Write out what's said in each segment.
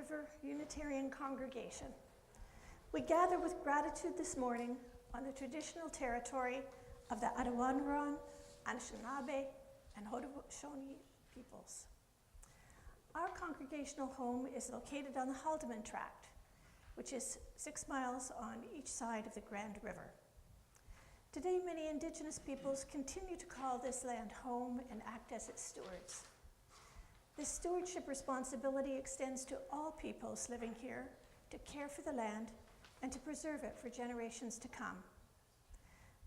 River Unitarian Congregation. We gather with gratitude this morning on the traditional territory of the Adawanaran, Anishinaabe, and Haudenosaunee peoples. Our congregational home is located on the Haldeman Tract, which is 6 miles on each side of the Grand River. Today, many Indigenous peoples continue to call this land home and act as its stewards. This stewardship responsibility extends to all peoples living here to care for the land and to preserve it for generations to come.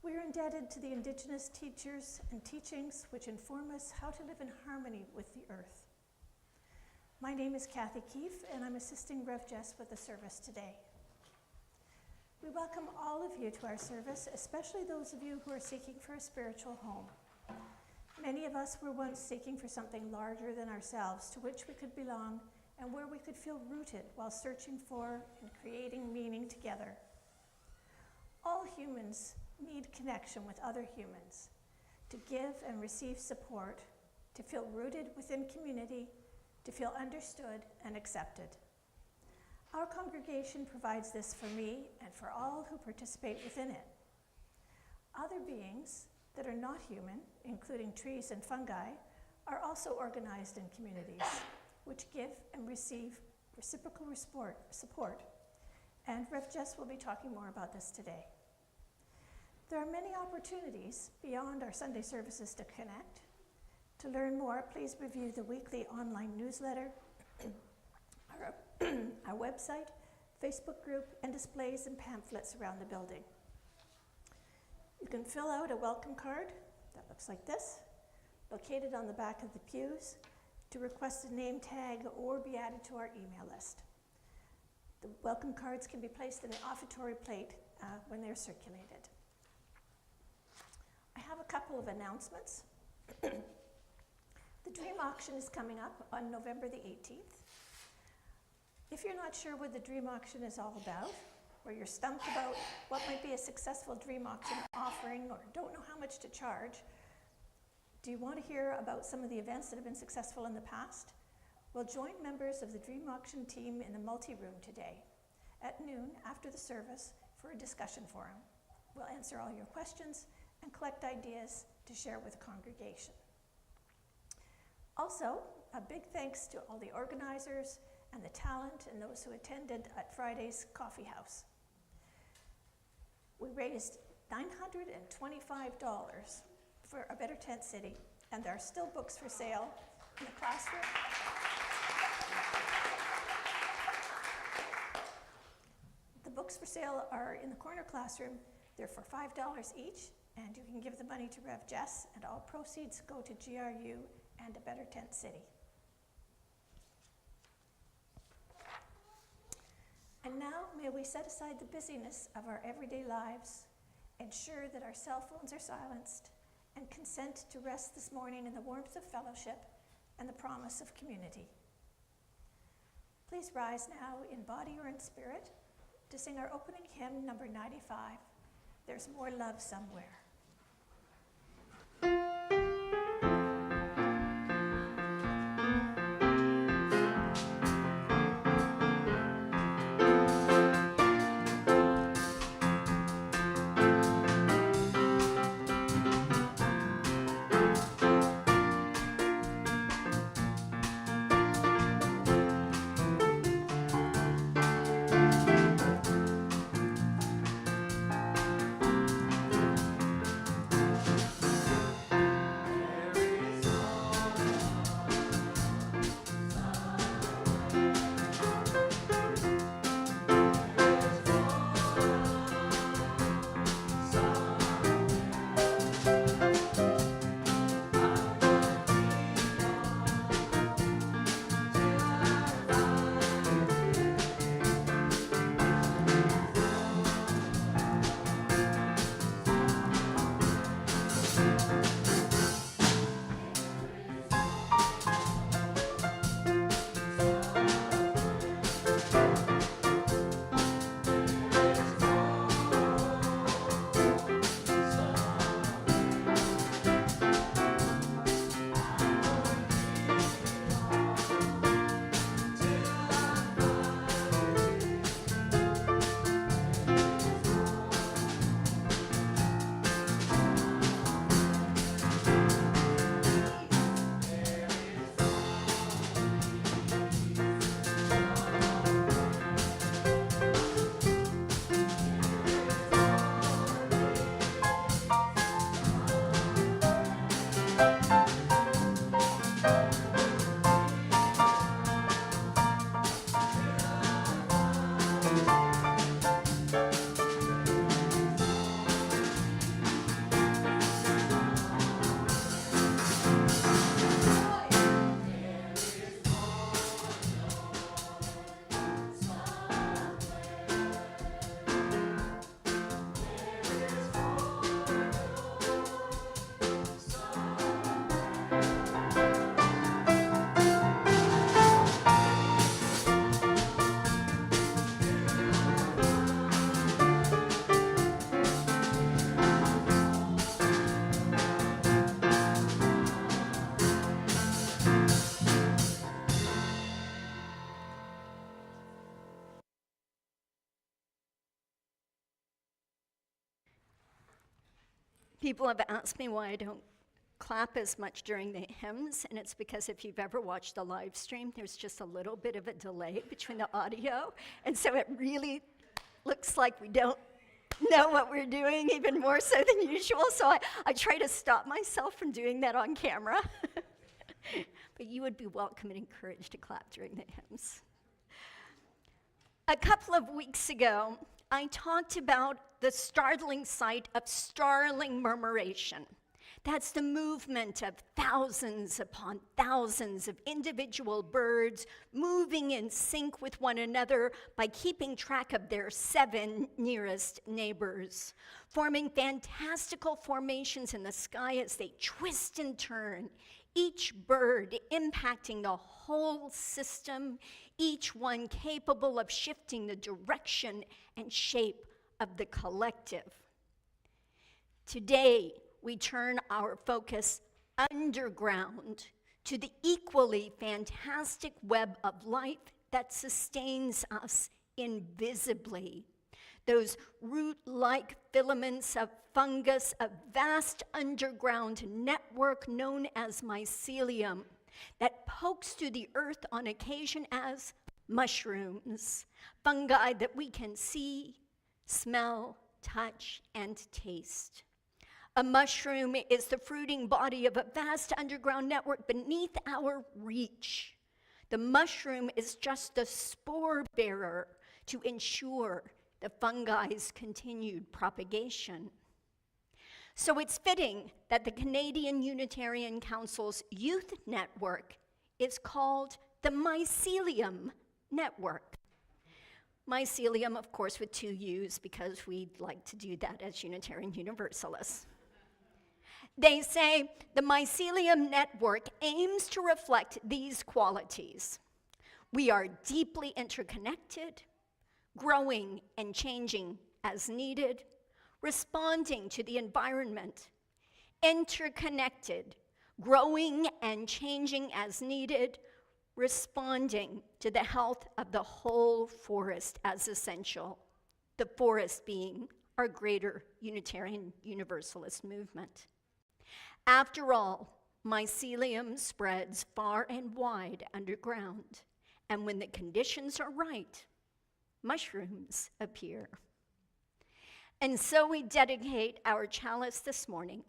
We are indebted to the Indigenous teachers and teachings which inform us how to live in harmony with the earth. My name is Kathy Keefe, and I'm assisting Rev Jess with the service today. We welcome all of you to our service, especially those of you who are seeking for a spiritual home. Many of us were once seeking for something larger than ourselves to which we could belong and where we could feel rooted while searching for and creating meaning together. All humans need connection with other humans, to give and receive support, to feel rooted within community, to feel understood and accepted. Our congregation provides this for me and for all who participate within it. Other beings that are not human, including trees and fungi, are also organized in communities, which give and receive reciprocal support. And Rev Jess will be talking more about this today. There are many opportunities beyond our Sunday services to connect. To learn more, please review the weekly online newsletter, our website, Facebook group, and displays and pamphlets around the building. You can fill out a welcome card that looks like this, located on the back of the pews, to request a name tag or be added to our email list. The welcome cards can be placed in the offertory plate when they're circulated. I have a couple of announcements. The Dream Auction is coming up on November the 18th. If you're not sure what the Dream Auction is all about, or you're stumped about what might be a successful Dream Auction offering, or don't know how much to charge, do you want to hear about some of the events that have been successful in the past? Well, join members of the Dream Auction team in the multi-room today at noon after the service for a discussion forum. We'll answer all your questions and collect ideas to share with the congregation. Also, a big thanks to all the organizers and the talent and those who attended at Friday's Coffee House. We raised $925 for a Better Tent City, and there are still books for sale in the classroom. The books for sale are in the corner classroom. They're for $5 each, and you can give the money to Rev Jess, and all proceeds go to GRU and a Better Tent City. And now, may we set aside the busyness of our everyday lives, ensure that our cell phones are silenced, and consent to rest this morning in the warmth of fellowship and the promise of community. Please rise now in body or in spirit to sing our opening hymn, number 95, There's More Love Somewhere. People have asked me why I don't clap as much during the hymns, and it's because if you've ever watched a live stream, there's just a little bit of a delay between the audio, and so it really looks like we don't know what we're doing, even more so than usual, so I try to stop myself from doing that on camera. But you would be welcome and encouraged to clap during the hymns. A couple of weeks ago, I talked about the startling sight of starling murmuration. That's the movement of thousands upon thousands of individual birds moving in sync with one another by keeping track of their 7 nearest neighbors, forming fantastical formations in the sky as they twist and turn, each bird impacting the whole system, each one capable of shifting the direction and shape of the collective. Today, we turn our focus underground to the equally fantastic web of life that sustains us invisibly. Those root-like filaments of fungus, a vast underground network known as mycelium that pokes through the earth on occasion as mushrooms, fungi that we can see, smell, touch, and taste. A mushroom is the fruiting body of a vast underground network beneath our reach. The mushroom is just the spore bearer to ensure the fungi's continued propagation. So it's fitting that the Canadian Unitarian Council's youth network is called the Mycelium Network. Mycelium, of course, with 2 U's, because we like to do that as Unitarian Universalists. They say the Mycelium Network aims to reflect these qualities. We are deeply interconnected, growing and changing as needed, responding to the environment, interconnected, growing and changing as needed, responding to the health of the whole forest as essential, the forest being our greater Unitarian Universalist movement. After all, mycelium spreads far and wide underground, and when the conditions are right, mushrooms appear. And so we dedicate our chalice this morning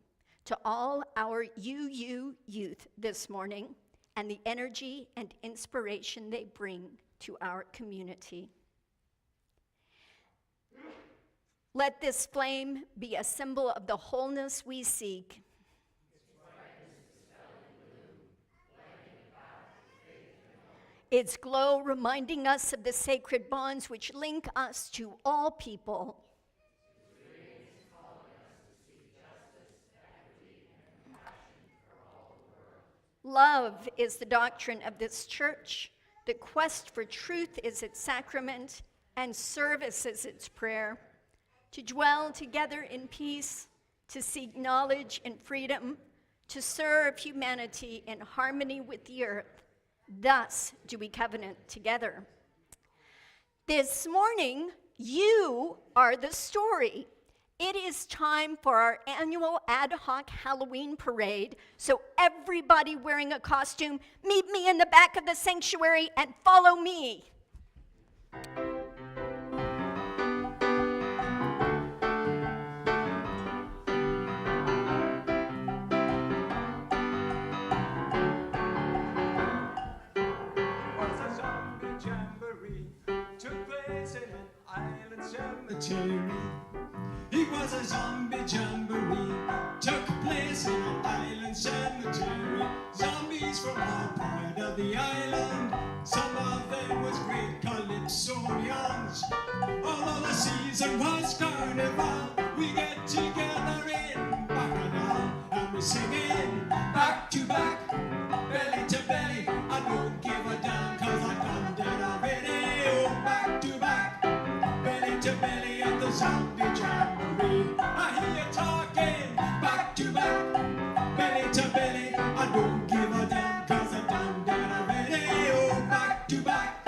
to all our UU youth this morning and the energy and inspiration they bring to our community. Let this flame be a symbol of the wholeness we seek. Its glow reminding us of the sacred bonds which link us to all people. Love is the doctrine of this church. The quest for truth is its sacrament, and service is its prayer. To dwell together in peace, to seek knowledge and freedom, to serve humanity in harmony with the earth. Thus do we covenant together. This morning, you are the story. It is time for our annual ad hoc Halloween parade, so everybody wearing a costume, meet me in the back of the sanctuary and follow me. It was a zombie jamboree, took place in an island cemetery. Zombies from all part of the island, some of them was great calypsonians. Although the season was carnival, we get together in Bacchanal, and we're singing back to back, belly to belly. I don't give a damn, cause I'm done dead already. Oh, back to back, belly to belly at the zombie jamboree. I hear you talking back to back, belly to belly. I don't give a damn, cause I'm done dead already. Oh, back to back,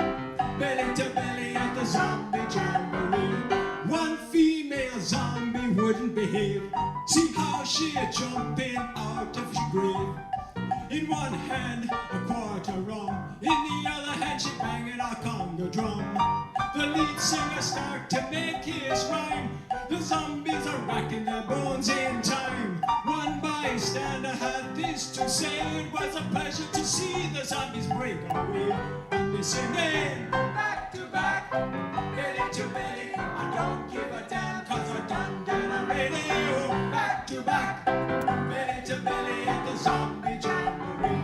belly to belly at the zombie jamboree. One female zombie wouldn't behave. See how she jumping out of your grave. In one hand, a quart of rum. In the other hand, she banging a conga drum. The lead singer start to make his rhyme. The zombies are racking their bones in time. One bystander had this to say: it was a pleasure to see the zombies break away. And they singing back to back, belly to belly. I don't give a damn 'cause I done get a radio. Back to back, belly to belly at the zombie jamboree.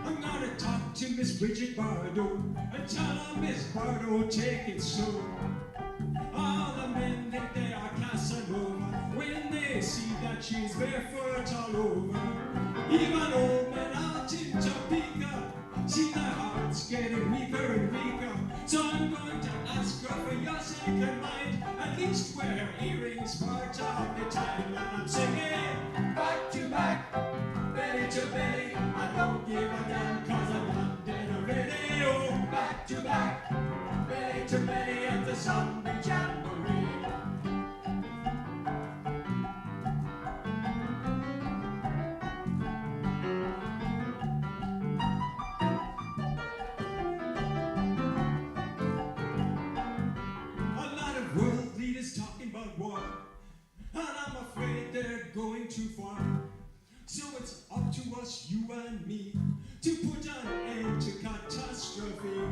I'm gonna talk to Miss Bridget Bardo and tell her, Miss Bardo, take it slow. All the men think they are Casanova when they see that she's barefoot all over. Even old men out in Topeka see their hearts getting weaker and weaker. So I'm going to ask her, for your sake and mine, at least wear her earrings part of the time. And I'm singing back to back, belly to belly. I don't give a damn 'cause I'm not dead already. Oh, back to back, belly to belly at the zombie jamboree. A lot of world leaders talking about war, and I'm afraid they're going too far. So it's up to us, you and me, to put an end to catastrophe.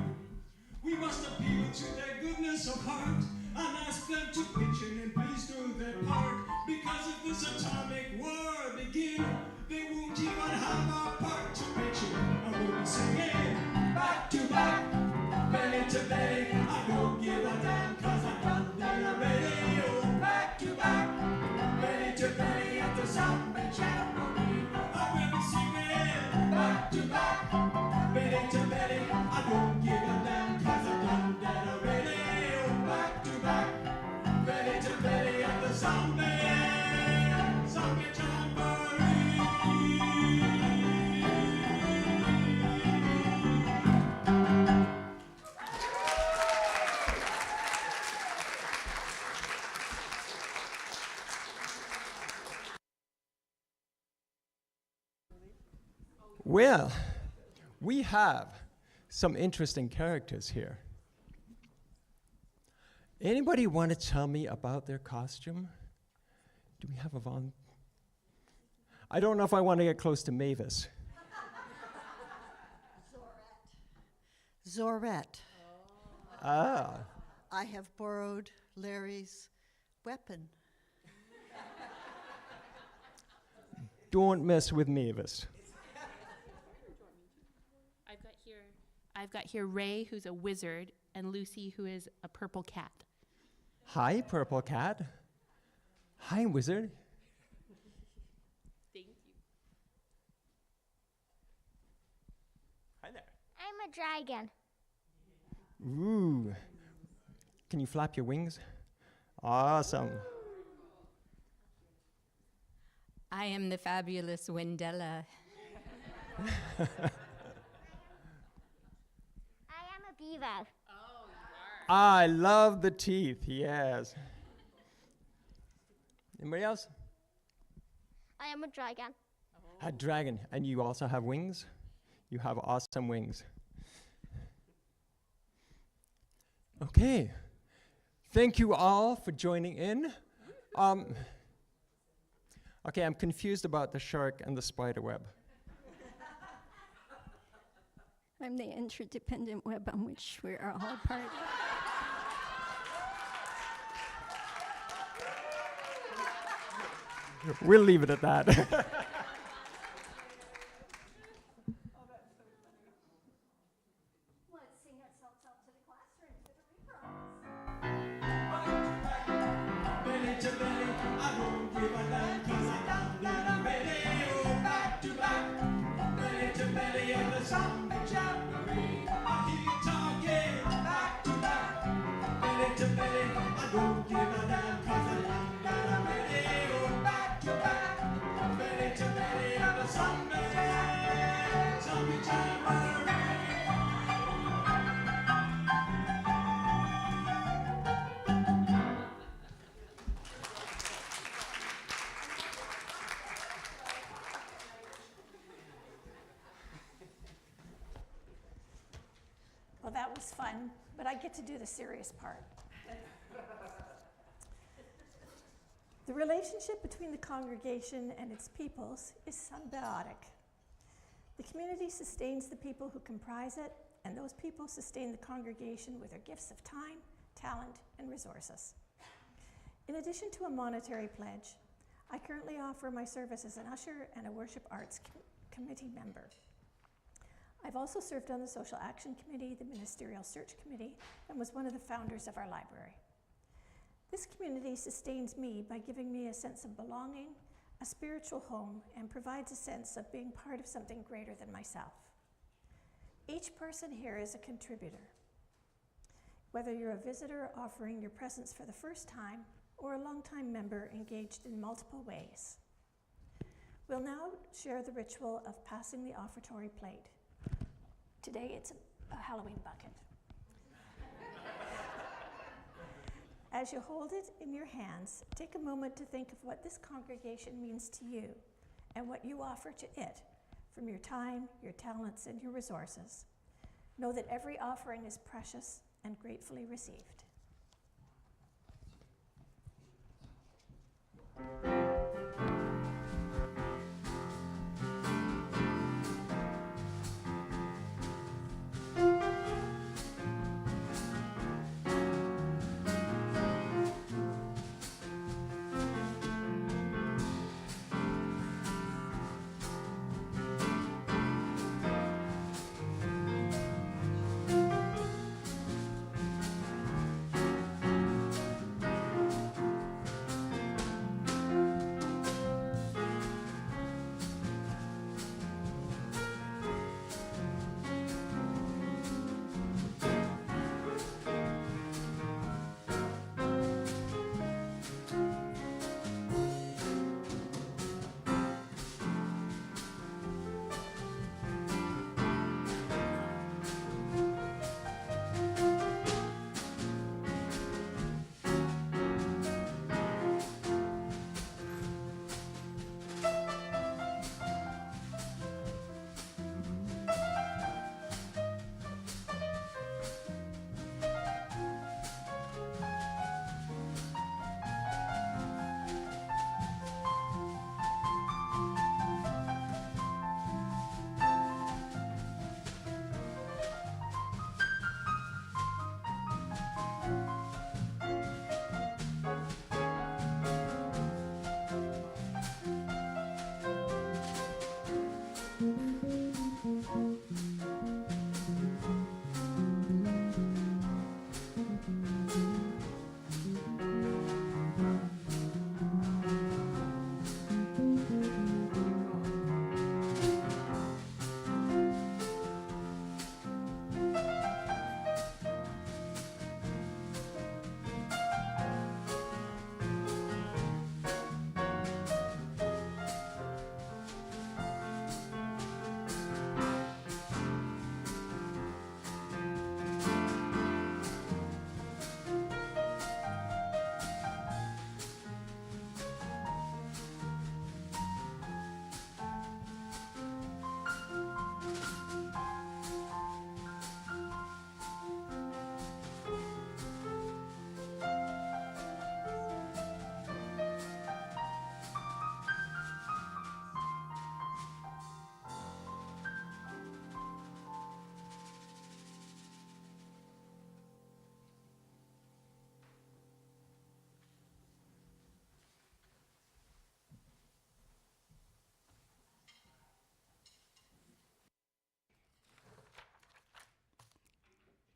We must appeal to their goodness of heart and ask them to pitch in and please do their part. Because if this atomic war begin, they won't even have a part to pitch in. And we'll be singing back to back, belly to belly. I don't give a damn 'cause I'm done dead already. Oh, back to back, belly to belly at the zombie jamboree. I will be singing back to back, belly to belly. I don't give a damn 'cause I'm done dead already. Oh, back to back, belly to belly at the zombie jamboree. Well, we have some interesting characters here. Anybody want to tell me about their costume? Do we have a I don't know if I want to get close to Mavis. Zorette. Ah, I have borrowed Larry's weapon. don't mess with Mavis. I've got here Ray, who's a wizard, and Lucy, who is a purple cat. Hi, Purple Cat. Hi, Wizard. Thank you. Hi there. I'm a dragon. Ooh. Can you flap your wings? Awesome. I am the fabulous Wendella. I am a beaver. I love the teeth, yes. Anybody else? I am a dragon. A dragon. And you also have wings? You have awesome wings. Okay. Thank you all for joining in. Okay, I'm confused about the shark and the spider web. I'm the interdependent web on which we are all part. We'll leave it at that. Let's sing ourselves out to the classroom for the Belly to belly, I don't give a damn 'cause I'm down that I'm ready. Oh, back to back, belly to belly in the zombie jamboree. I hear you talking back to back, belly to belly. I don't give a damn 'cause I'm down that I'm ready. Oh, back to back, belly to belly in the zombie Well, that was fun, but I get to do the serious part. The relationship between the congregation and its peoples is symbiotic. The community sustains the people who comprise it, and those people sustain the congregation with their gifts of time, talent, and resources. In addition to a monetary pledge, I currently offer my service as an usher and a worship arts committee member. I've also served on the Social Action Committee, the Ministerial Search Committee, and was one of the founders of our library. This community sustains me by giving me a sense of belonging, a spiritual home, and provides a sense of being part of something greater than myself. Each person here is a contributor. Whether you're a visitor offering your presence for the first time or a longtime member engaged in multiple ways. We'll now share the ritual of passing the offertory plate. Today it's a Halloween bucket. As you hold it in your hands, take a moment to think of what this congregation means to you and what you offer to it from your time, your talents, and your resources. Know that every offering is precious and gratefully received.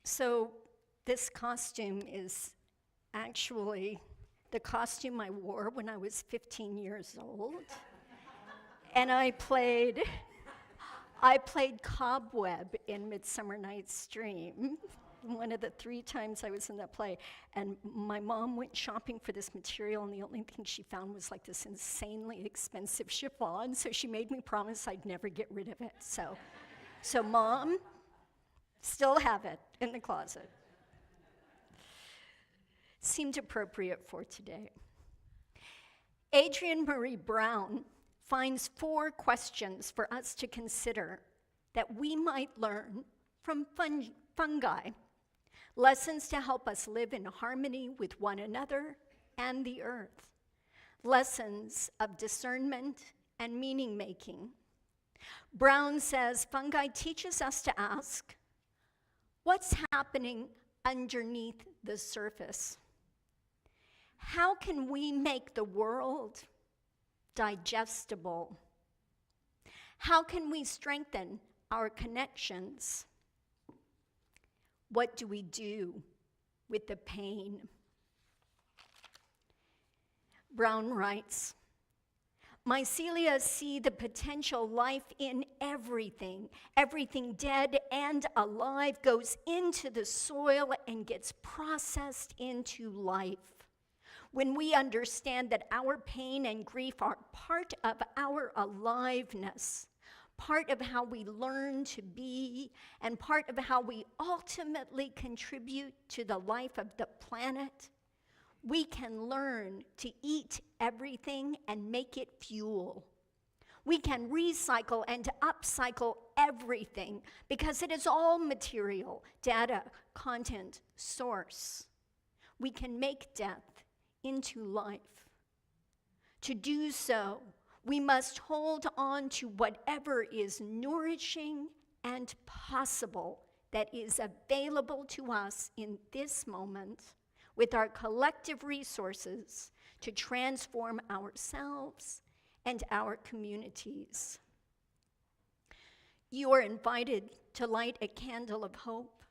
So this costume is actually the costume I wore when I was 15 years old. And I played Cobweb in Midsummer Night's Dream, one of the 3 times I was in that play. And my mom went shopping for this material, and the only thing she found was like this insanely expensive chiffon, so she made me promise I'd never get rid of it. So Mom, still have it in the closet. Seemed appropriate for today. Adrienne Maree Brown finds 4 questions for us to consider that we might learn from fungi, lessons to help us live in harmony with one another and the earth, lessons of discernment and meaning making. Brown says fungi teaches us to ask, what's happening underneath the surface? How can we make the world digestible? How can we strengthen our connections? What do we do with the pain? Brown writes, mycelia see the potential life in everything. Everything dead and alive goes into the soil and gets processed into life. When we understand that our pain and grief are part of our aliveness, part of how we learn to be, and part of how we ultimately contribute to the life of the planet, we can learn to eat everything and make it fuel. We can recycle and upcycle everything because it is all material, data, content, source. We can make death into life. To do so, we must hold on to whatever is nourishing and possible that is available to us in this moment with our collective resources to transform ourselves and our communities. You are invited to light a candle of hope,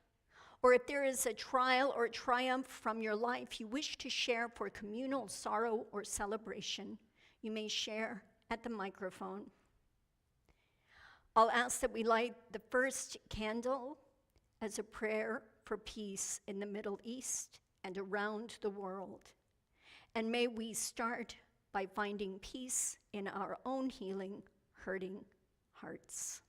or if there is a trial or triumph from your life you wish to share for communal sorrow or celebration, you may share at the microphone. I'll ask that we light the first candle as a prayer for peace in the Middle East and around the world. And may we start by finding peace in our own healing, hurting hearts.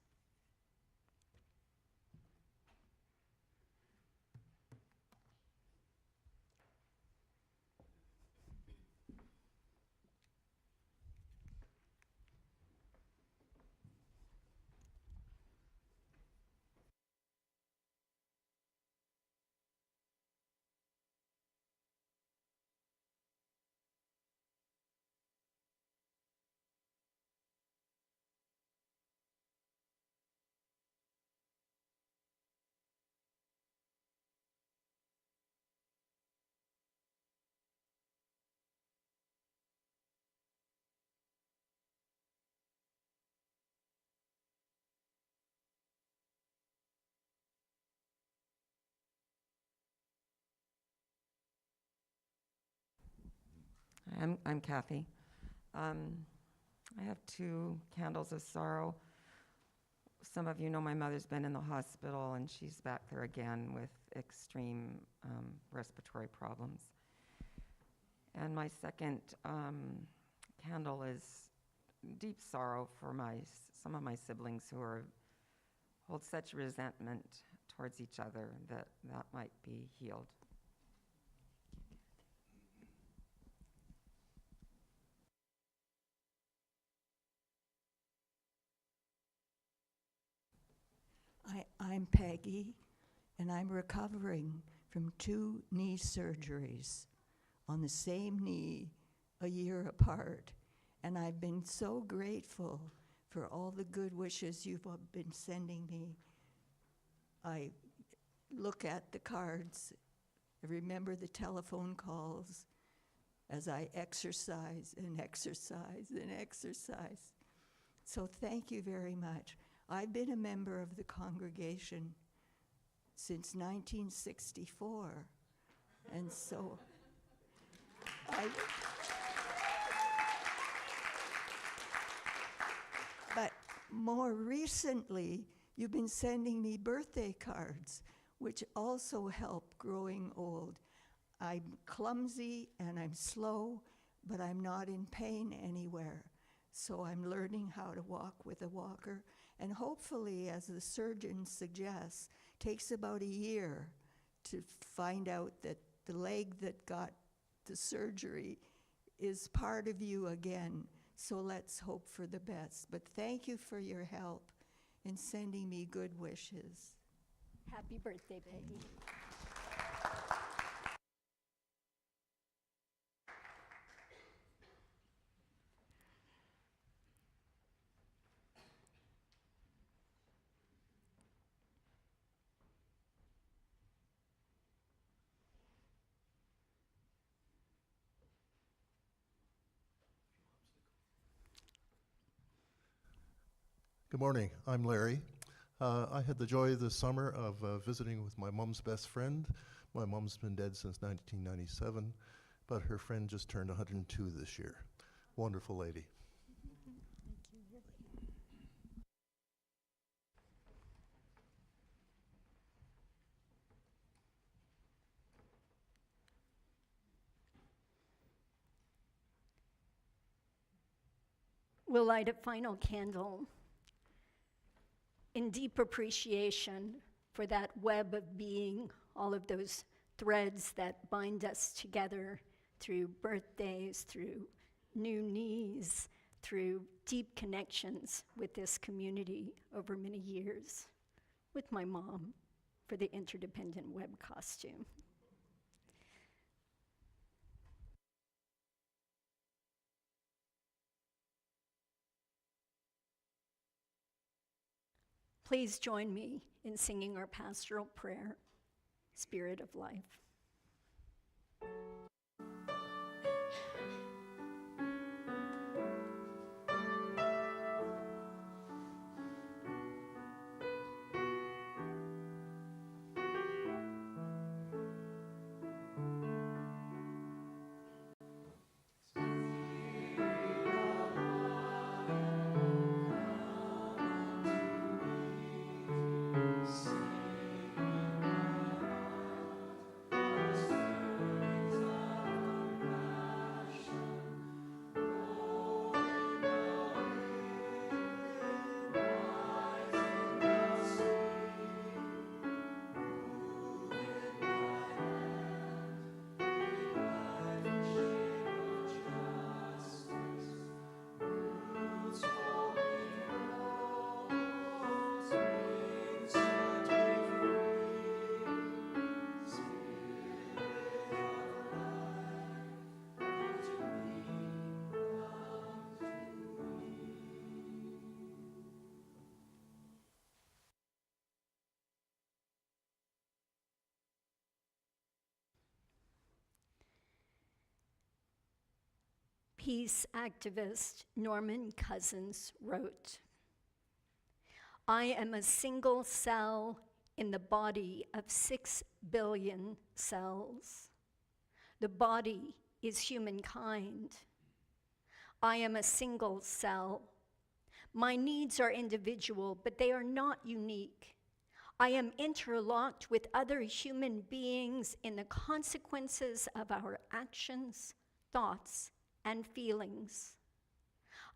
I'm Kathy. I have 2 candles of sorrow. Some of you know my mother's been in the hospital, and she's back there again with extreme respiratory problems. And my second candle is deep sorrow for some of my siblings who hold such resentment towards each other that might be healed. I'm Peggy, and I'm recovering from 2 knee surgeries on the same knee a year apart. And I've been so grateful for all the good wishes you've been sending me. I look at the cards, I remember the telephone calls as I exercise and exercise and exercise. So thank you very much. I've been a member of the congregation since 1964, and so but more recently, you've been sending me birthday cards, which also help growing old. I'm clumsy and I'm slow, but I'm not in pain anywhere. So I'm learning how to walk with a walker. And hopefully, as the surgeon suggests, takes about a year to find out that the leg that got the surgery is part of you again. So let's hope for the best. But thank you for your help in sending me good wishes. Happy birthday, Peggy. Good morning. I'm Larry. I had the joy this summer of visiting with my mom's best friend. My mom's been dead since 1997, but her friend just turned 102 this year. Wonderful lady. We'll light a final candle in deep appreciation for that web of being, all of those threads that bind us together through birthdays, through new knees, through deep connections with this community over many years, with my mom for the interdependent web costume. Please join me in singing our pastoral prayer, Spirit of Life. Peace activist Norman Cousins wrote, "I am a single cell in the body of 6 billion cells. The body is humankind. I am a single cell. My needs are individual, but they are not unique. I am interlocked with other human beings in the consequences of our actions, thoughts, and feelings.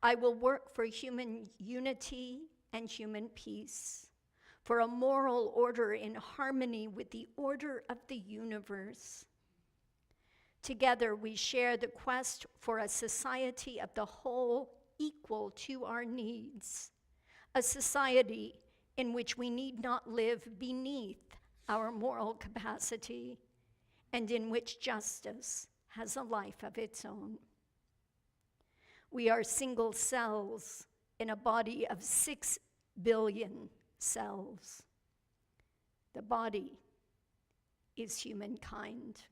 I will work for human unity and human peace, for a moral order in harmony with the order of the universe. Together we share the quest for a society of the whole equal to our needs, a society in which we need not live beneath our moral capacity, and in which justice has a life of its own. We are single cells in a body of 6 billion cells. The body is humankind."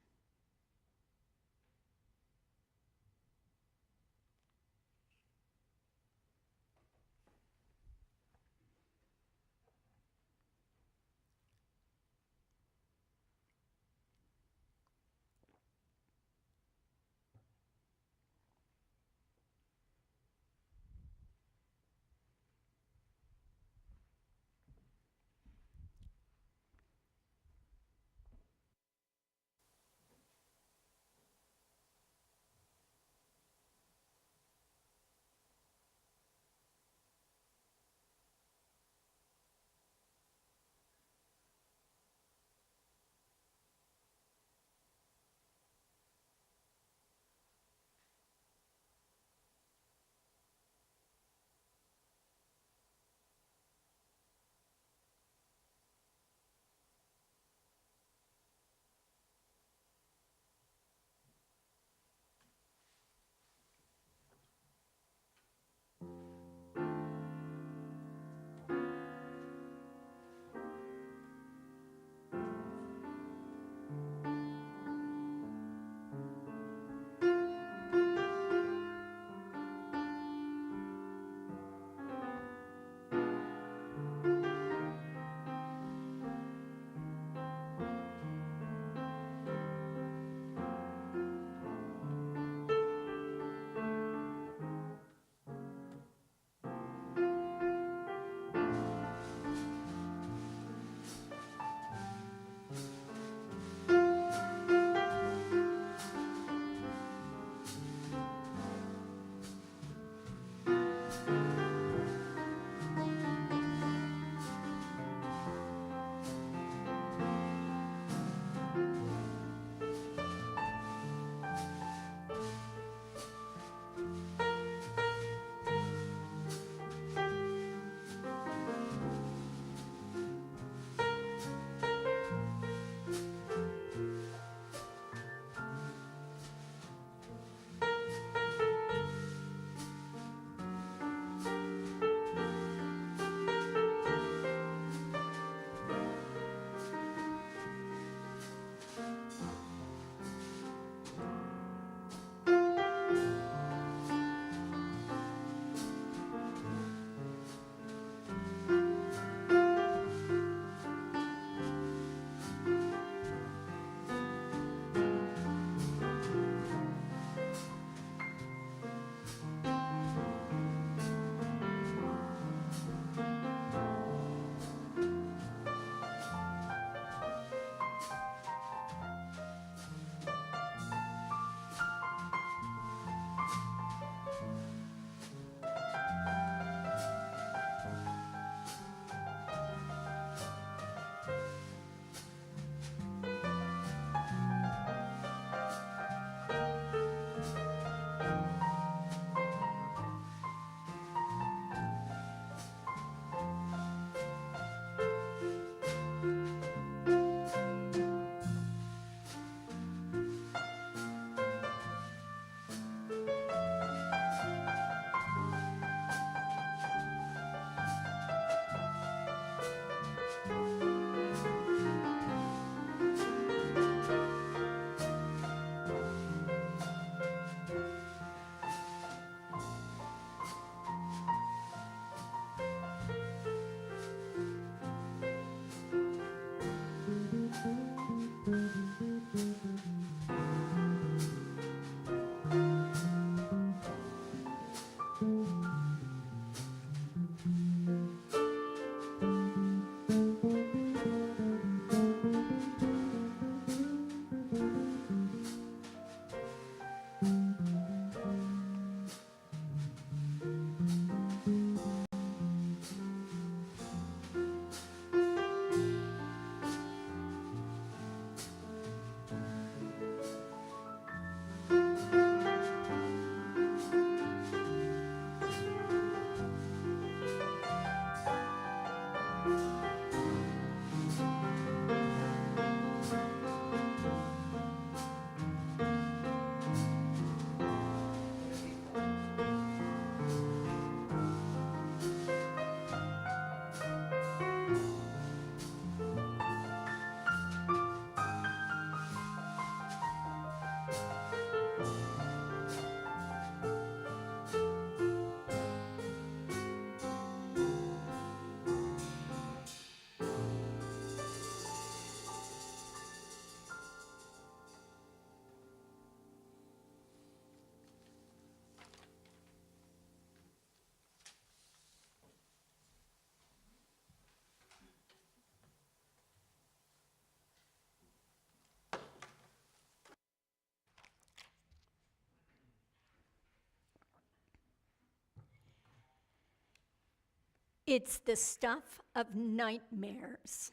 It's the stuff of nightmares,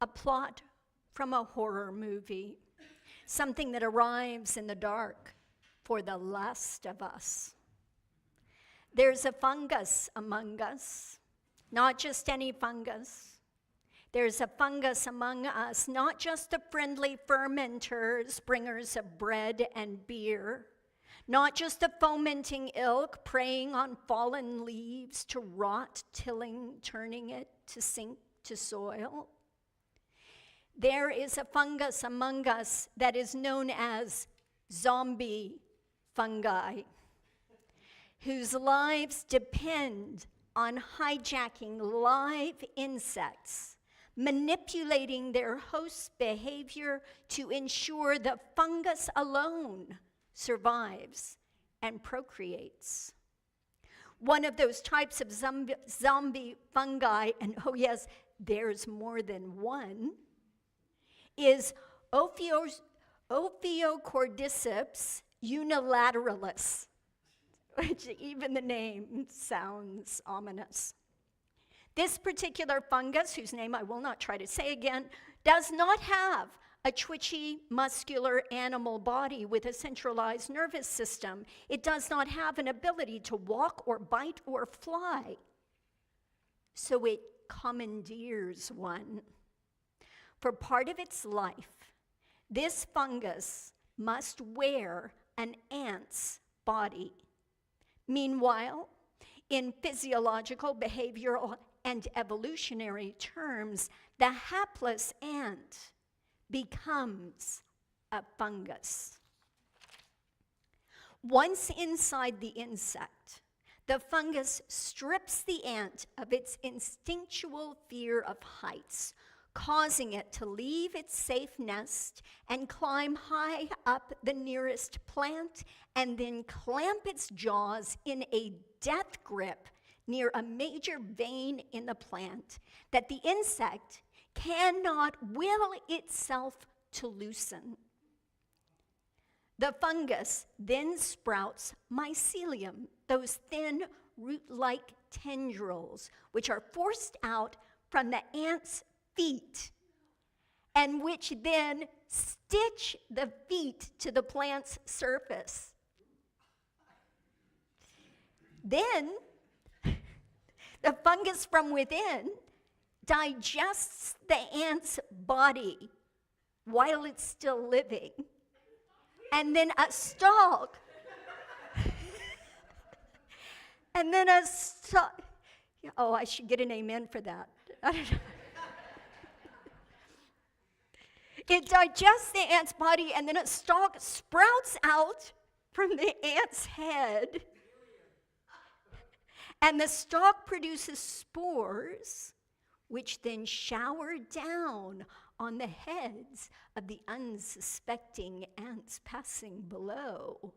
a plot from a horror movie, something that arrives in the dark for the last of us. There's a fungus among us, not just any fungus. There's a fungus among us, not just the friendly fermenters, bringers of bread and beer, not just the fomenting ilk preying on fallen leaves to rot, tilling, turning it to sink to soil. There is a fungus among us that is known as zombie fungi, whose lives depend on hijacking live insects, manipulating their host's behavior to ensure the fungus alone survives and procreates. One of those types of zombie fungi, and oh yes, there's more than one, is Ophiocordyceps unilateralis, which even the name sounds ominous. This particular fungus, whose name I will not try to say again, does not have a twitchy, muscular animal body with a centralized nervous system. It does not have an ability to walk or bite or fly. So it commandeers one. For part of its life, this fungus must wear an ant's body. Meanwhile, in physiological, behavioral, and evolutionary terms, the hapless ant becomes a fungus. Once inside the insect, the fungus strips the ant of its instinctual fear of heights, causing it to leave its safe nest and climb high up the nearest plant and then clamp its jaws in a death grip near a major vein in the plant that the insect cannot will itself to loosen. The fungus then sprouts mycelium, those thin root-like tendrils, which are forced out from the ant's feet, and which then stitch the feet to the plant's surface. Then, the fungus from within digests the ant's body while it's still living. And then a stalk, oh, I should get an amen for that. I don't know. It digests the ant's body, and then a stalk sprouts out from the ant's head. And the stalk produces spores, which then shower down on the heads of the unsuspecting ants passing below.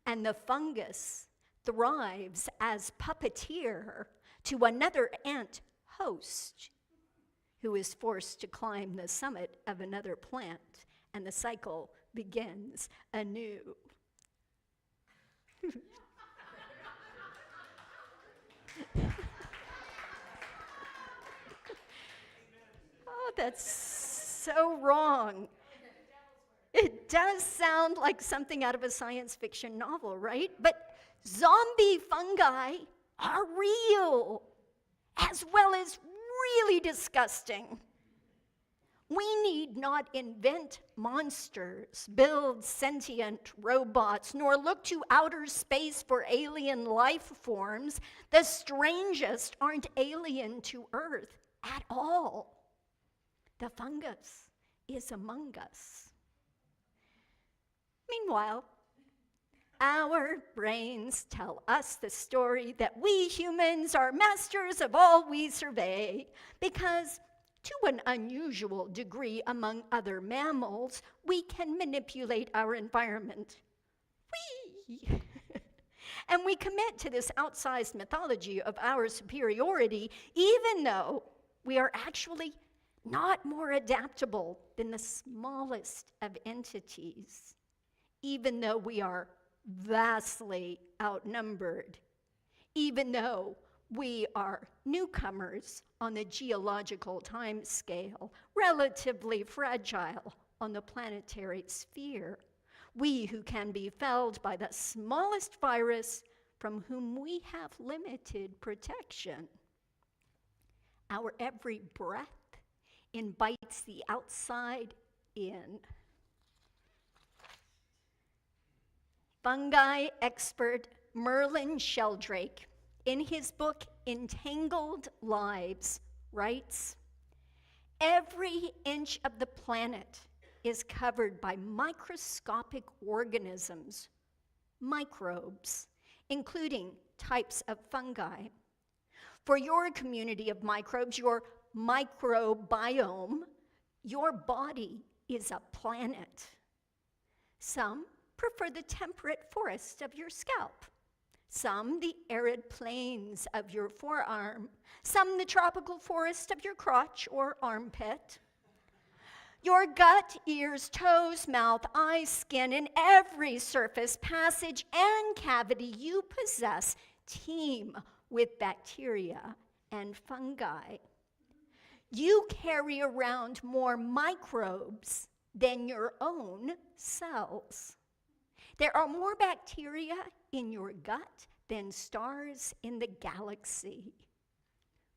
And the fungus thrives as puppeteer to another ant host, who is forced to climb the summit of another plant, and the cycle begins anew. Oh, that's so wrong. It does sound like something out of a science fiction novel, right? But zombie fungi are real, as well as really disgusting. We need not invent monsters, build sentient robots, nor look to outer space for alien life forms. The strangest aren't alien to Earth at all. The fungus is among us. Meanwhile, our brains tell us the story that we humans are masters of all we survey, because to an unusual degree among other mammals, we can manipulate our environment. And we commit to this outsized mythology of our superiority, even though we are actually not more adaptable than the smallest of entities, even though we are vastly outnumbered, even though We are newcomers on the geological time scale, relatively fragile on the planetary sphere. We who can be felled by the smallest virus from whom we have limited protection. Our every breath invites the outside in. Fungi expert Merlin Sheldrake, in his book Entangled Lives, writes, "Every inch of the planet is covered by microscopic organisms, microbes, including types of fungi. For your community of microbes, your microbiome, your body is a planet. Some prefer the temperate forest of your scalp, some the arid plains of your forearm, some the tropical forest of your crotch or armpit. Your gut, ears, toes, mouth, eyes, skin, and every surface, passage, and cavity you possess teem with bacteria and fungi. You carry around more microbes than your own cells. There are more bacteria in your gut than stars in the galaxy.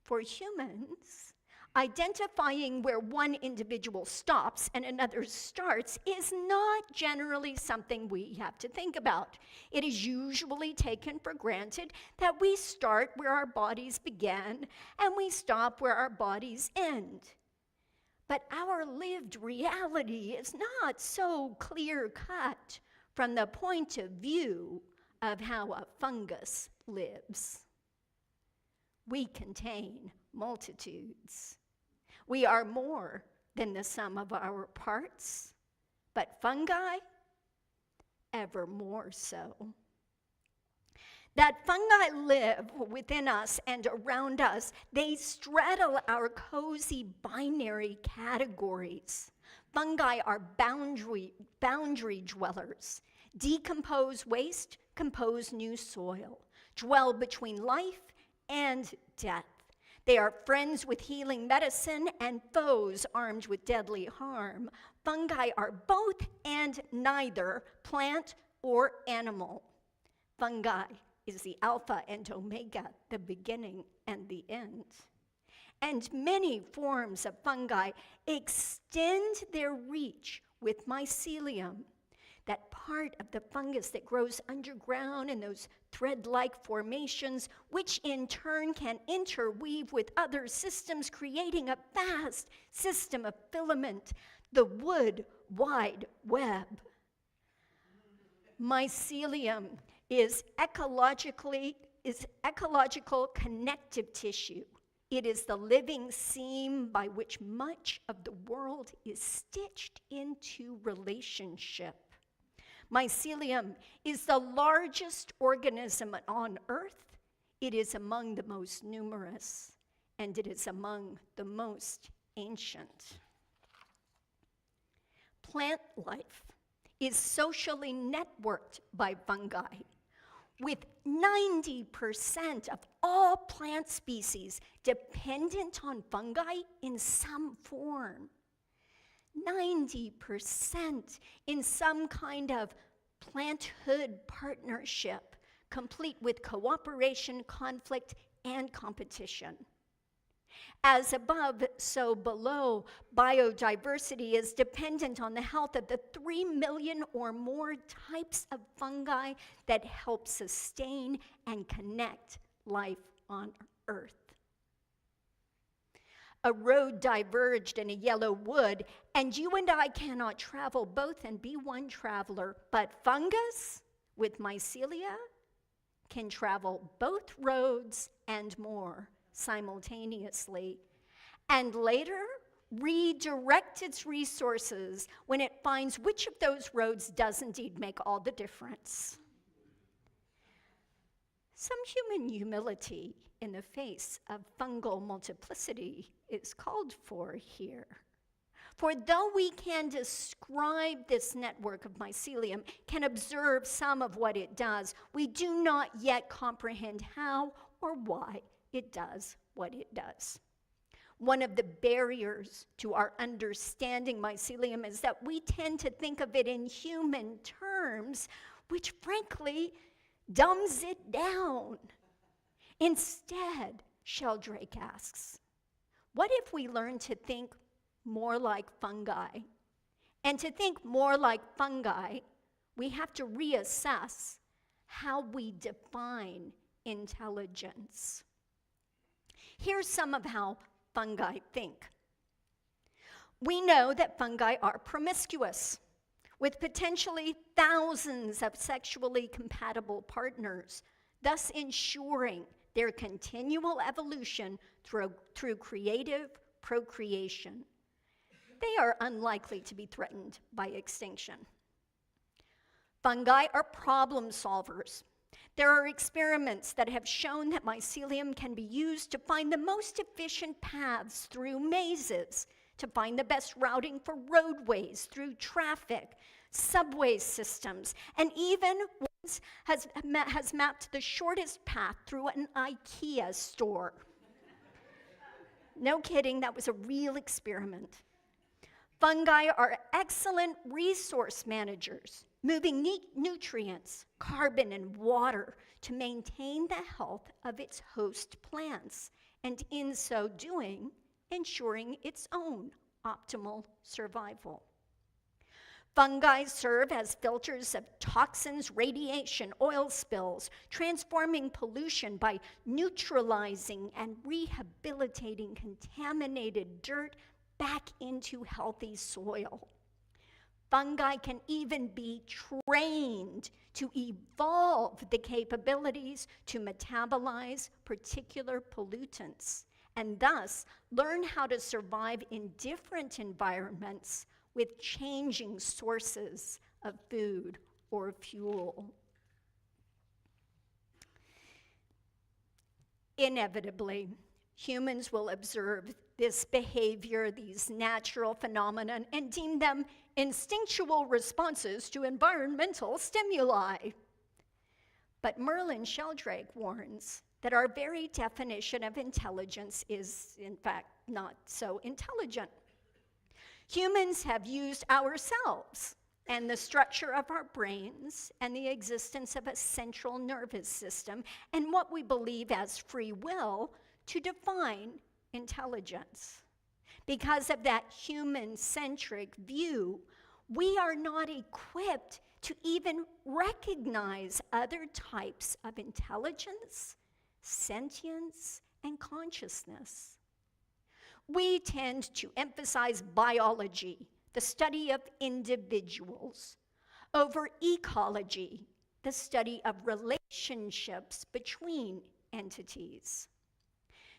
For humans, identifying where one individual stops and another starts is not generally something we have to think about. It is usually taken for granted that we start where our bodies begin and we stop where our bodies end. But our lived reality is not so clear-cut from the point of view of how a fungus lives. We contain multitudes. We are more than the sum of our parts, but fungi, ever more so. That fungi live within us and around us. They straddle our cozy binary categories. Fungi are boundary dwellers, decompose waste, compose new soil, dwell between life and death. They are friends with healing medicine and foes armed with deadly harm. Fungi are both and neither, plant or animal. Fungi is the alpha and omega, the beginning and the end. And many forms of fungi extend their reach with mycelium, that part of the fungus that grows underground in those thread-like formations, which in turn can interweave with other systems, creating a vast system of filament, the wood wide web. Mycelium is ecological connective tissue. It is the living seam by which much of the world is stitched into relationship. Mycelium is the largest organism on Earth. It is among the most numerous, and it is among the most ancient. Plant life is socially networked by fungi, with 90% of all plant species dependent on fungi in some form. 90% in some kind of planthood partnership, complete with cooperation, conflict, and competition. As above, so below, biodiversity is dependent on the health of the 3 million or more types of fungi that help sustain and connect life on Earth. A road diverged in a yellow wood, and you and I cannot travel both and be one traveler, but fungus with mycelia can travel both roads and more simultaneously, and later redirect its resources when it finds which of those roads does indeed make all the difference. Some human humility in the face of fungal multiplicity is called for here. For though we can describe this network of mycelium, can observe some of what it does, we do not yet comprehend how or why it does what it does. One of the barriers to our understanding mycelium is that we tend to think of it in human terms, which frankly dumbs it down. Instead, Sheldrake asks, what if we learn to think more like fungi? And to think more like fungi, we have to reassess how we define intelligence. Here's some of how fungi think. We know that fungi are promiscuous, with potentially thousands of sexually compatible partners, thus ensuring their continual evolution through creative procreation. They are unlikely to be threatened by extinction. Fungi are problem solvers. There are experiments that have shown that mycelium can be used to find the most efficient paths through mazes, to find the best routing for roadways, through traffic, subway systems, and even once has mapped the shortest path through an IKEA store. No kidding, that was a real experiment. Fungi are excellent resource managers, moving nutrients, carbon, and water to maintain the health of its host plants, and in so doing, ensuring its own optimal survival. Fungi serve as filters of toxins, radiation, oil spills, transforming pollution by neutralizing and rehabilitating contaminated dirt back into healthy soil. Fungi can even be trained to evolve the capabilities to metabolize particular pollutants, and thus learn how to survive in different environments with changing sources of food or fuel. Inevitably, humans will observe this behavior, these natural phenomena, and deem them instinctual responses to environmental stimuli. But Merlin Sheldrake warns that our very definition of intelligence is, in fact, not so intelligent. Humans have used ourselves and the structure of our brains and the existence of a central nervous system and what we believe as free will to define intelligence. Because of that human-centric view, we are not equipped to even recognize other types of intelligence, sentience, and consciousness. We tend to emphasize biology, the study of individuals, over ecology, the study of relationships between entities.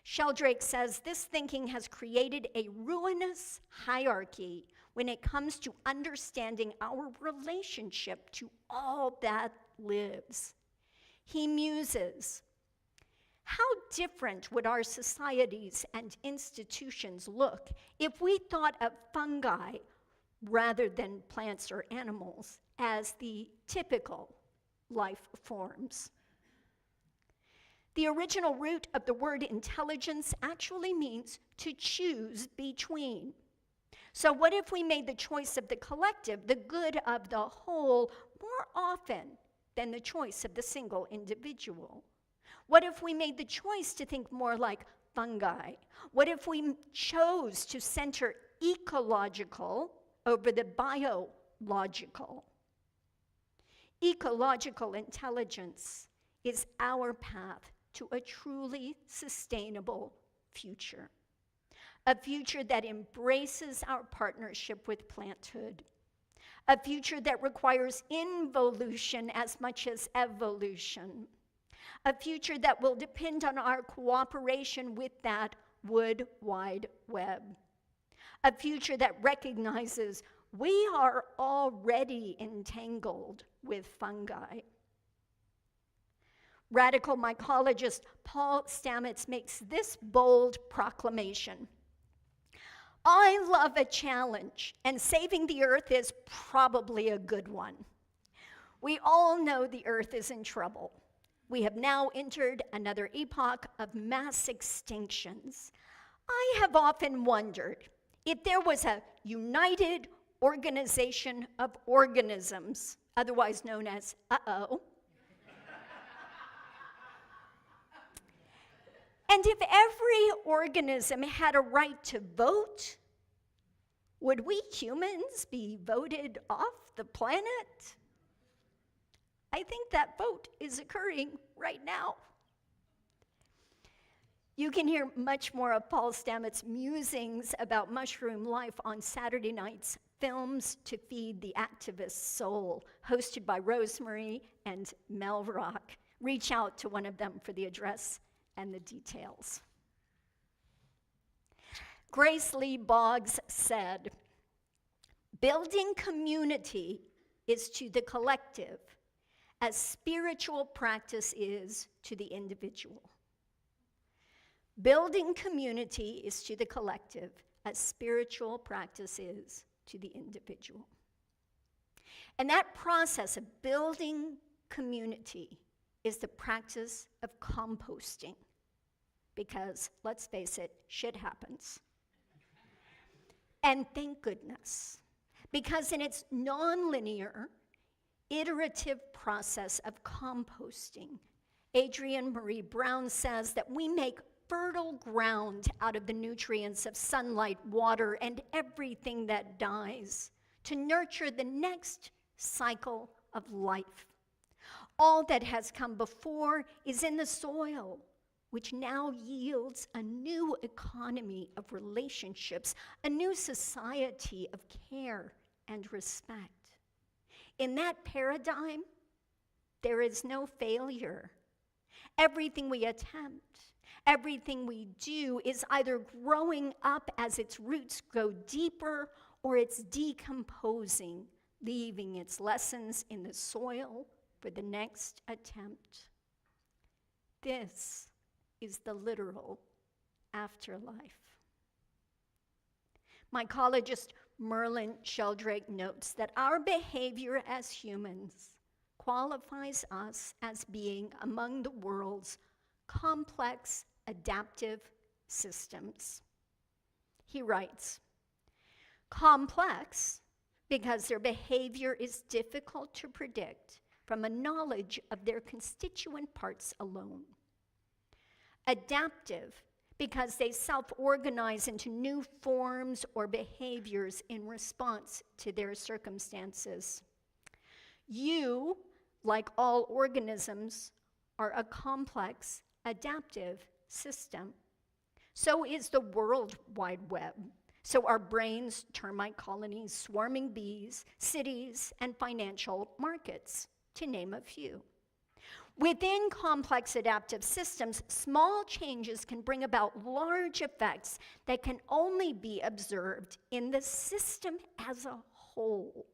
Sheldrake says this thinking has created a ruinous hierarchy when it comes to understanding our relationship to all that lives. He muses, how different would our societies and institutions look if we thought of fungi rather than plants or animals as the typical life forms? The original root of the word intelligence actually means to choose between. So what if we made the choice of the collective, the good of the whole, more often than the choice of the single individual? What if we made the choice to think more like fungi? What if we chose to center ecological over the biological? Ecological intelligence is our path to a truly sustainable future. A future that embraces our partnership with planthood. A future that requires involution as much as evolution. A future that will depend on our cooperation with that wood wide web. A future that recognizes we are already entangled with fungi. Radical mycologist Paul Stamets makes this bold proclamation. I love a challenge, and saving the earth is probably a good one. We all know the earth is in trouble. We have now entered another epoch of mass extinctions. I have often wondered if there was a united organization of organisms, otherwise known as uh-oh, and if every organism had a right to vote, would we humans be voted off the planet? I think that vote is occurring right now. You can hear much more of Paul Stamets' musings about mushroom life on Saturday night's Films to Feed the Activist's Soul, hosted by Rosemary and Mel Rock. Reach out to one of them for the address and the details. Grace Lee Boggs said, "Building community is to the collective as spiritual practice is to the individual." Building community is to the collective as spiritual practice is to the individual. And that process of building community is the practice of composting. Because, let's face it, shit happens. And thank goodness. Because in its nonlinear, iterative process of composting, Adrienne Maree Brown says that we make fertile ground out of the nutrients of sunlight, water, and everything that dies to nurture the next cycle of life. All that has come before is in the soil, which now yields a new economy of relationships, a new society of care and respect. In that paradigm, there is no failure. Everything we attempt, everything we do is either growing up as its roots go deeper or it's decomposing, leaving its lessons in the soil for the next attempt. This is the literal afterlife. Mycologist Merlin Sheldrake notes that our behavior as humans qualifies us as being among the world's complex adaptive systems. He writes, complex because their behavior is difficult to predict from a knowledge of their constituent parts alone. Adaptive because they self-organize into new forms or behaviors in response to their circumstances. You, like all organisms, are a complex adaptive system. So is the World Wide Web. So are brains, termite colonies, swarming bees, cities, and financial markets, to name a few. Within complex adaptive systems, small changes can bring about large effects that can only be observed in the system as a whole.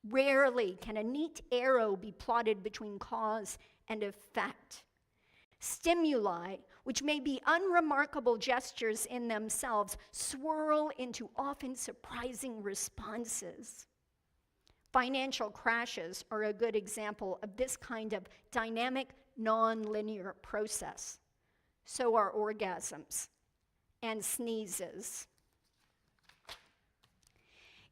Rarely can a neat arrow be plotted between cause and effect. Stimuli, which may be unremarkable gestures in themselves, swirl into often surprising responses. Financial crashes are a good example of this kind of dynamic, non-linear process. So are orgasms and sneezes.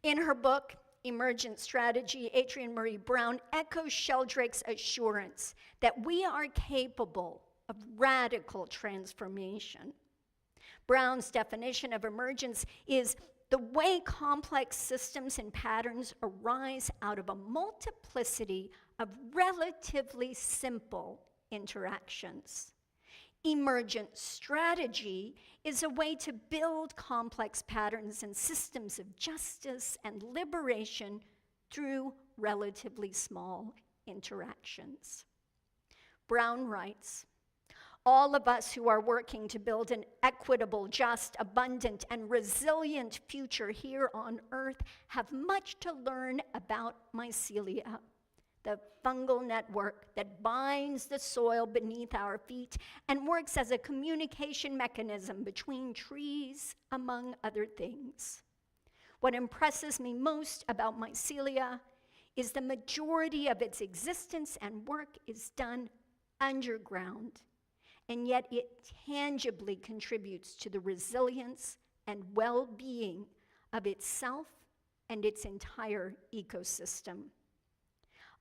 In her book, Emergent Strategy, Adrienne Maree Brown echoes Sheldrake's assurance that we are capable of radical transformation. Brown's definition of emergence is the way complex systems and patterns arise out of a multiplicity of relatively simple interactions. Emergent strategy is a way to build complex patterns and systems of justice and liberation through relatively small interactions. Brown writes, all of us who are working to build an equitable, just, abundant, and resilient future here on Earth have much to learn about mycelia, the fungal network that binds the soil beneath our feet and works as a communication mechanism between trees, among other things. What impresses me most about mycelia is the majority of its existence and work is done underground, and yet it tangibly contributes to the resilience and well-being of itself and its entire ecosystem.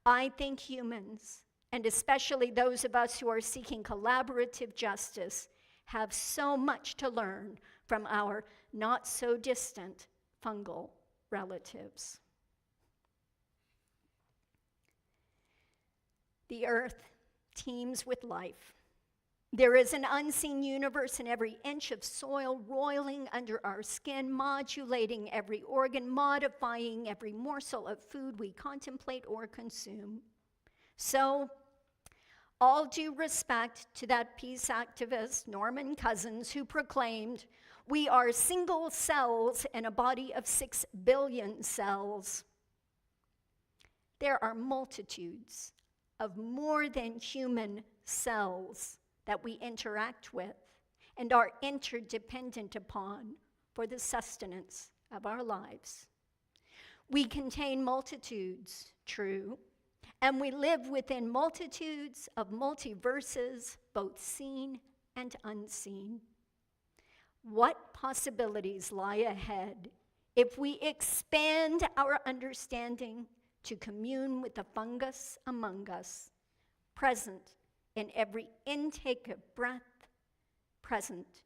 I think humans, and especially those of us who are seeking collaborative justice, have so much to learn from our not-so-distant fungal relatives. The earth teems with life. There is an unseen universe in every inch of soil, roiling under our skin, modulating every organ, modifying every morsel of food we contemplate or consume. So, all due respect to that peace activist, Norman Cousins, who proclaimed, "We are single cells in a body of 6 billion cells." There are multitudes of more than human cells that we interact with and are interdependent upon for the sustenance of our lives. We contain multitudes, true, and we live within multitudes of multiverses, both seen and unseen. What possibilities lie ahead if we expand our understanding to commune with the fungus among us, present in every intake of breath, present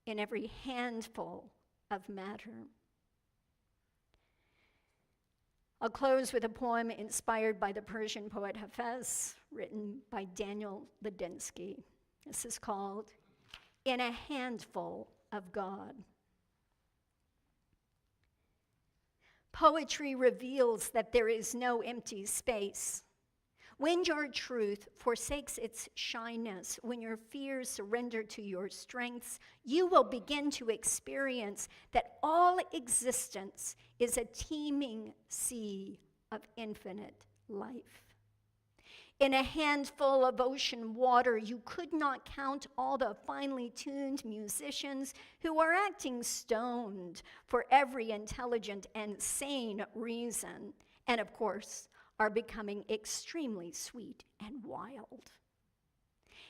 in every handful of matter? I'll close with a poem inspired by the Persian poet Hafez, written by Daniel Ladinsky. This is called "In a Handful of God." Poetry reveals that there is no empty space. When your truth forsakes its shyness, when your fears surrender to your strengths, you will begin to experience that all existence is a teeming sea of infinite life. In a handful of ocean water, you could not count all the finely tuned musicians who are acting stoned for every intelligent and sane reason, and of course, are becoming extremely sweet and wild.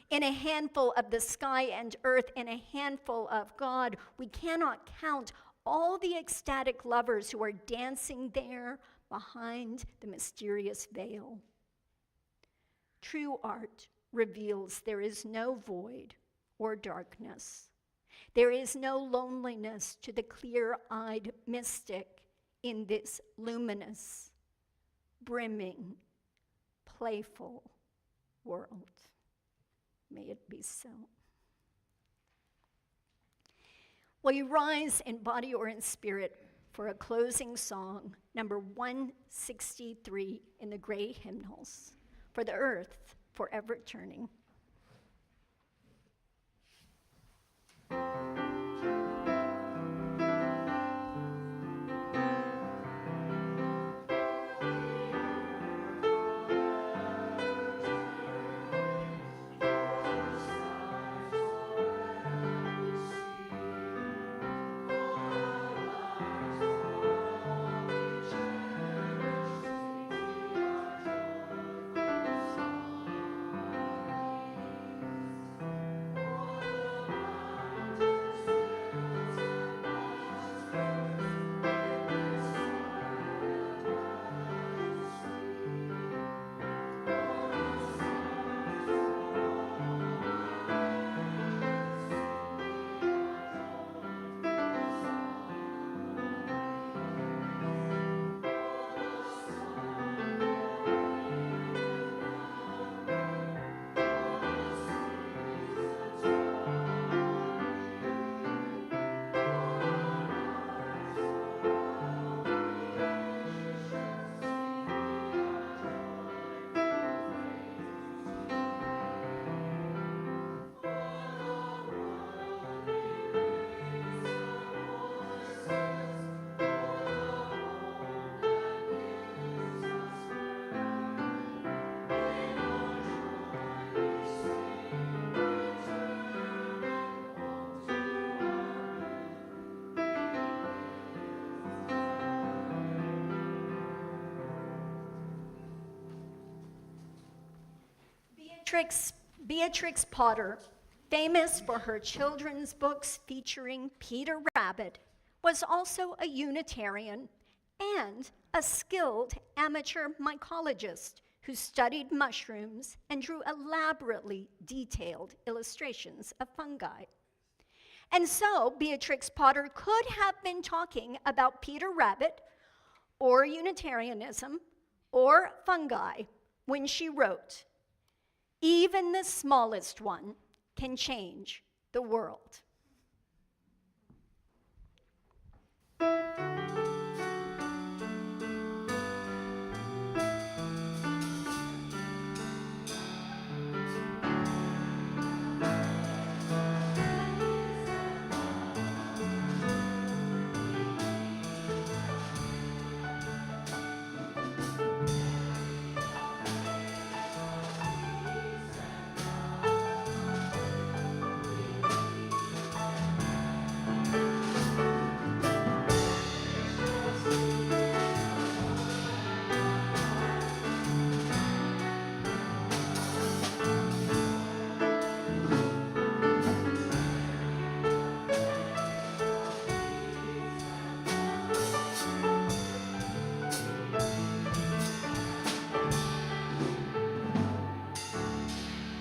In a handful of the sky and earth, in a handful of God, we cannot count all the ecstatic lovers who are dancing there behind the mysterious veil. True art reveals there is no void or darkness. There is no loneliness to the clear-eyed mystic in this luminous, brimming, playful world. May it be so. Will you rise in body or in spirit for a closing song, number 163 in the gray hymnals, for the earth forever turning. Beatrix Potter, famous for her children's books featuring Peter Rabbit, was also a Unitarian and a skilled amateur mycologist who studied mushrooms and drew elaborately detailed illustrations of fungi. And so Beatrix Potter could have been talking about Peter Rabbit or Unitarianism or fungi when she wrote, "Even the smallest one can change the world."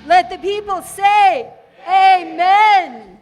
Let the people say, Amen.